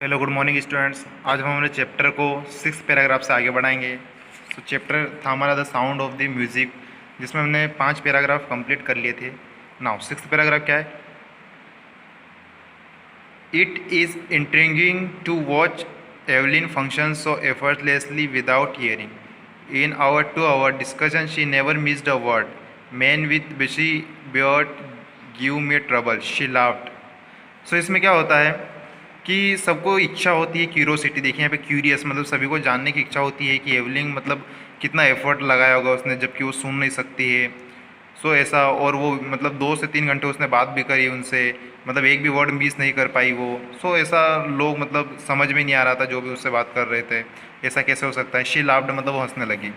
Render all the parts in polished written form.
Hello good morning students. आज हम अपने चैप्टर को 6 पैराग्राफ से आगे बढ़ाएंगे। तो चैप्टर था हमारा the sound of the music, जिसमें हमने 5 पैराग्राफ कंप्लीट कर लिए थे। नाउ 6th पैराग्राफ क्या है? It is intriguing to watch Evelyn function so effortlessly without hearing. In our 2 hour discussion she never missed a word. Man with bushy beard give me trouble, she laughed. So इसमें क्या होता है कि सबको इच्छा होती है, क्यूरोसिटी। देखिए यहाँ पे क्यूरियस मतलब सभी को जानने की इच्छा होती है कि एवलिंग मतलब कितना एफर्ट लगाया होगा उसने, जबकि वो सुन नहीं सकती है। सो ऐसा, और वो मतलब 2 से 3 घंटे उसने बात भी करी उनसे, मतलब एक भी वर्ड मिस नहीं कर पाई वो। सो ऐसा लोग मतलब समझ में नहीं आ रहा था जो भी उससे बात कर रहे थे, ऐसा कैसे हो सकता है। शी लाफ्ड मतलब वो हंसने लगी।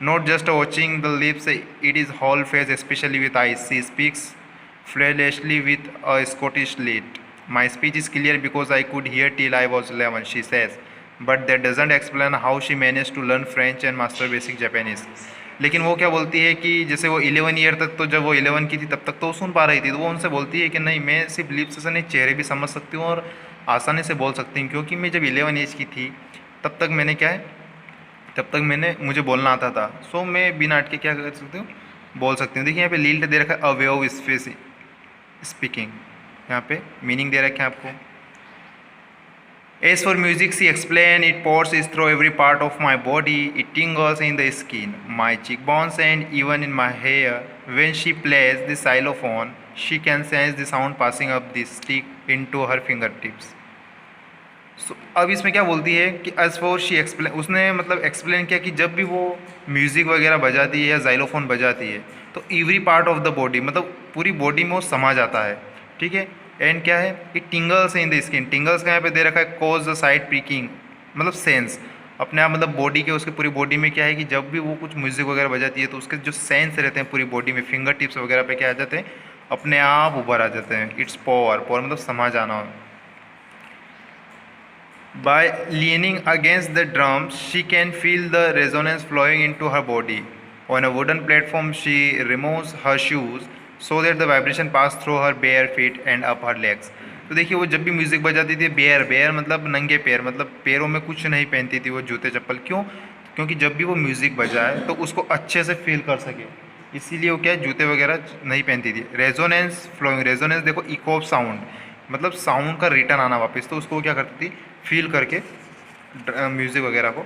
Not just watching the lips, it is whole face specially with eyes, she speaks flawlessly with a Scottish lilt. My speech is clear because I could hear till I was 11, she says. But that doesn't explain how she managed to learn French and master basic Japanese. लेकिन वो क्या बोलती है कि जैसे वो 11 year तक, तो जब वो 11 की थी तब तक तो वो सुन पा रही थी, तो वो उनसे बोलती है कि नहीं, मैं सिर्फ लिप्स से नहीं, चेहरे भी समझ सकती हूँ और आसानी से बोल सकती हूँ, क्योंकि मैं जब 11 एज की थी तब तक मैंने क्या है, तब तक मुझे बोलना आता था। सो मैं बिना अटके क्या कर सकती हूँ, बोल सकती हूँ। देखिए यहाँ पे लील्ट दे रखा है, अ वे ऑफ स्पीकिंग। यहाँ पे मीनिंग दे रखे हैं आपको। As for music, she explained, it pours through every part of my body. It tingles in the skin, my cheekbones, and even in my hair. When she plays the xylophone, she can sense the sound passing up the stick into her fingertips. So, अब इसमें क्या बोलती है कि as for she explain, उसने मतलब explain किया कि जब भी वो म्यूज़िक वगैरह बजाती है या जाइलोफोन बजाती है, तो every part of the body मतलब पूरी बॉडी में वो समा जाता है। ठीक है। एंड क्या है, इट टिंगल्स इन द स्किन। टिंगल्स का यहाँ पे दे रखा है कोज द साइड प्रीकिंग, मतलब सेंस अपने आप, मतलब बॉडी के, उसके पूरी बॉडी में क्या है कि जब भी वो कुछ म्यूज़िक वगैरह बजाती है तो उसके जो सेंस रहते हैं पूरी बॉडी में, फिंगर टिप्स वगैरह पे क्या आ जाते हैं, अपने आप उभर आ जाते हैं। इट्स पावर, पावर मतलब समा जाना। By leaning against the drums, she can feel the resonance flowing into her body. On a wooden platform, she removes her shoes so that the vibration pass through her bare feet and up her legs. तो देखिए वो जब भी music बजाती थी, bear bear मतलब नंगे पैर, मतलब पैरों में कुछ नहीं पहनती थी वो, जूते चप्पल। क्यों? क्योंकि जब भी वो म्यूज़िक बजाए तो उसको अच्छे से फील कर सके, इसीलिए वो क्या है, जूते वगैरह नहीं पहनती थी। रेजोनेंस फ्लोइंग, रेजोनेंस देखो, इको ऑफ साउंड मतलब साउंड का रिटर्न आना वापस, तो उसको क्या करती थी, फील करके म्यूज़िक वगैरह को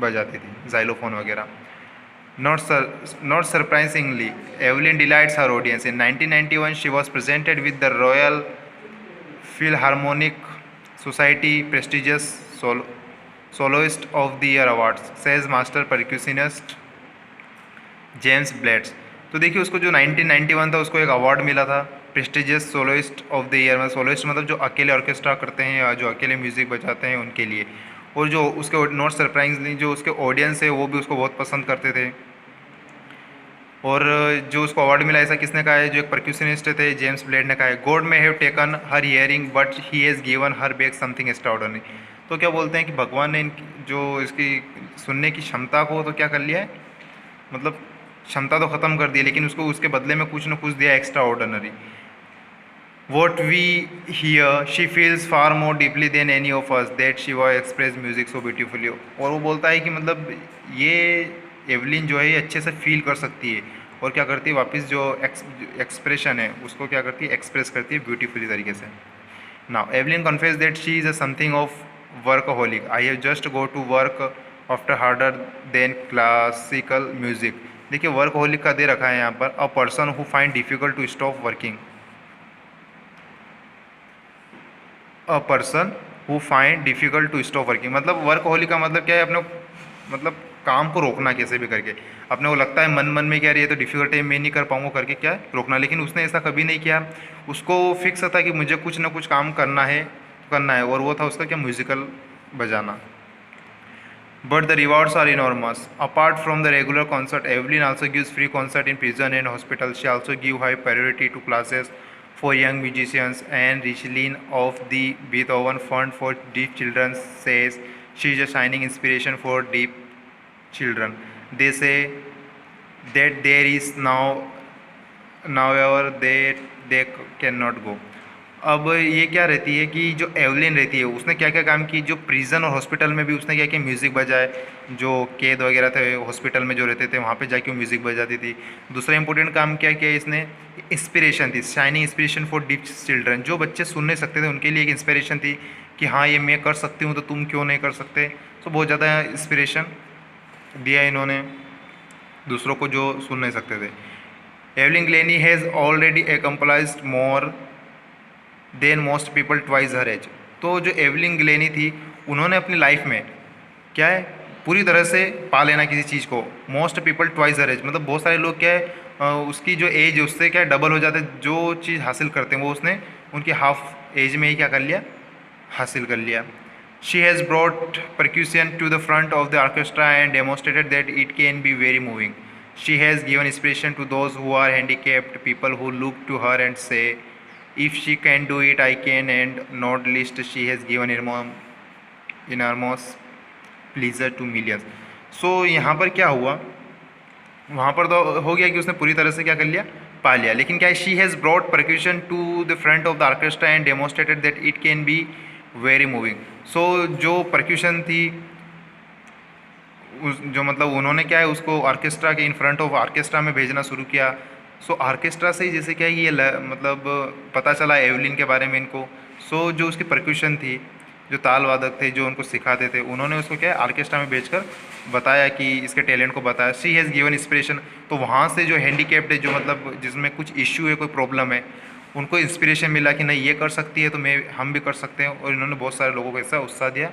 बजाती थी, जाइलोफोन वगैरह। Not surprisingly, Evelyn delights her audience. In 1991 she was presented with the Royal Philharmonic Society prestigious soloist of the year awards, says master percussionist James Blades. तो देखिए उसको जो 1991 था उसको एक अवार्ड मिला था, prestigious soloist of the year. मतलब सोलोइस्ट मतलब जो अकेले ऑर्केस्ट्रा करते हैं या जो अकेले म्यूज़िक बजाते हैं उनके लिए। और जो उसके नॉट सरप्राइजिंगली जो उसके ऑडियंस है वो भी उसको बहुत पसंद करते थे। और जो उसको अवार्ड मिला, ऐसा किसने कहा है, जो एक परक्यूशनिस्ट थे, जेम्स ब्लेड ने कहा है। God may have taken her hearing but he has given her back something extraordinary. तो क्या बोलते हैं कि भगवान ने जो इसकी सुनने की क्षमता को तो क्या कर लिया है, मतलब क्षमता तो ख़त्म कर दी, लेकिन उसको उसके बदले में कुछ ना कुछ दिया extraordinary. What we hear she feels far more deeply than any of us that she was express music so beautifully. और वो बोलता है कि मतलब ये एवलिन जो है ये अच्छे से फील कर सकती है, और क्या करती है, वापस जो एक्सप्रेशन है उसको क्या करती है, एक्सप्रेस करती है ब्यूटीफुली तरीके से। Now Evelyn confess that she is a something of workaholic. I have just go to work after harder than classical music. देखिए वर्कहोलिक का दे रखा है यहाँ पर, a person who find difficult to stop working. A person who find difficult to stop working मतलब workaholic का मतलब क्या है, अपने मतलब काम को रोकना कैसे भी करके। अपने को लगता है मन मन में क्या रही है तो डिफिकल्ट है, मैं नहीं कर पाऊंगा करके क्या है, रोकना। लेकिन उसने ऐसा कभी नहीं किया, उसको फिक्स था कि मुझे कुछ ना कुछ काम करना है, करना है, और वो था उसका क्या, म्यूजिकल बजाना। But the rewards are enormous. Apart from the regular concert, Evelyn also gives free concert in prison and hospital. She also gives high priority to classes for young musicians. And Richelin of the Beethoven Fund for Deaf Children says she is a shining inspiration for deaf children. They say that there is now ever they cannot go. अब ये क्या रहती है कि जो Evelyn रहती है उसने क्या क्या काम की, जो प्रिजन और हॉस्पिटल में भी उसने क्या किया, म्यूज़िक बजाए। जो कैद वगैरह थे हॉस्पिटल में जो रहते थे वहाँ पे जाके वो म्यूज़िक बजाती थी। दूसरा इंपॉर्टेंट काम क्या किया इसने, इंस्पिरेशन थी, shining inspiration for diff children. जो बच्चे सुन नहीं सकते थे उनके लिए एक इंस्पिरेशन थी कि हाँ ये मैं कर सकती हूँ तो तुम क्यों नहीं कर सकते। तो बहुत ज़्यादा इंस्पिरेशन दिया इन्होंने दूसरों को जो सुन नहीं सकते थे। Evelyn Glennie has already accomplished more than most people twice her age. तो जो एवलिन ग्लेनी थी उन्होंने अपनी लाइफ में क्या है, पूरी तरह से पा लेना किसी चीज़ को। Most people twice her as मतलब बहुत सारे लोग क्या है उसकी जो एज है उससे क्या डबल हो जाते हैं, जो चीज़ हासिल करते हैं वो उसने उनकी हाफ एज में ही क्या कर लिया, हासिल कर लिया। She has brought percussion to the front of the orchestra and demonstrated that it can be very moving. She has given inspiration to those who are handicapped, people who look to her and say, if she can do it, I can. And not least, she has given enormous pleasure to millions. So यहाँ पर क्या हुआ, वहाँ पर तो हो गया कि उसने पूरी तरह से क्या कर लिया, पा लिया। लेकिन क्या है, she has brought percussion to the front of the orchestra and demonstrated that it can be very moving. So जो परक्यूशन थी जो मतलब उन्होंने क्या है उसको ऑर्केस्ट्रा के इन फ्रंट ऑफ ऑर्केस्ट्रा में भेजना शुरू किया। सो ऑर्केस्ट्रा से ही जैसे क्या है ये मतलब पता चला एवलिन के बारे में इनको। सो जो उसकी परक्यूशन थी, जो ताल वादक थे जो उनको सिखाते थे, उन्होंने उसको क्या है ऑर्केस्ट्रा में भेजकर बताया कि इसके टैलेंट को बताया। She has given inspiration. तो वहाँ से जो हैंडीकैप्ड है, जो मतलब जिसमें कुछ इश्यू है, कोई प्रॉब्लम है, उनको इंस्पिरेशन मिला कि नहीं ये कर सकती है तो हम भी कर सकते हैं। और इन्होंने बहुत सारे लोगों को ऐसा उत्साह दिया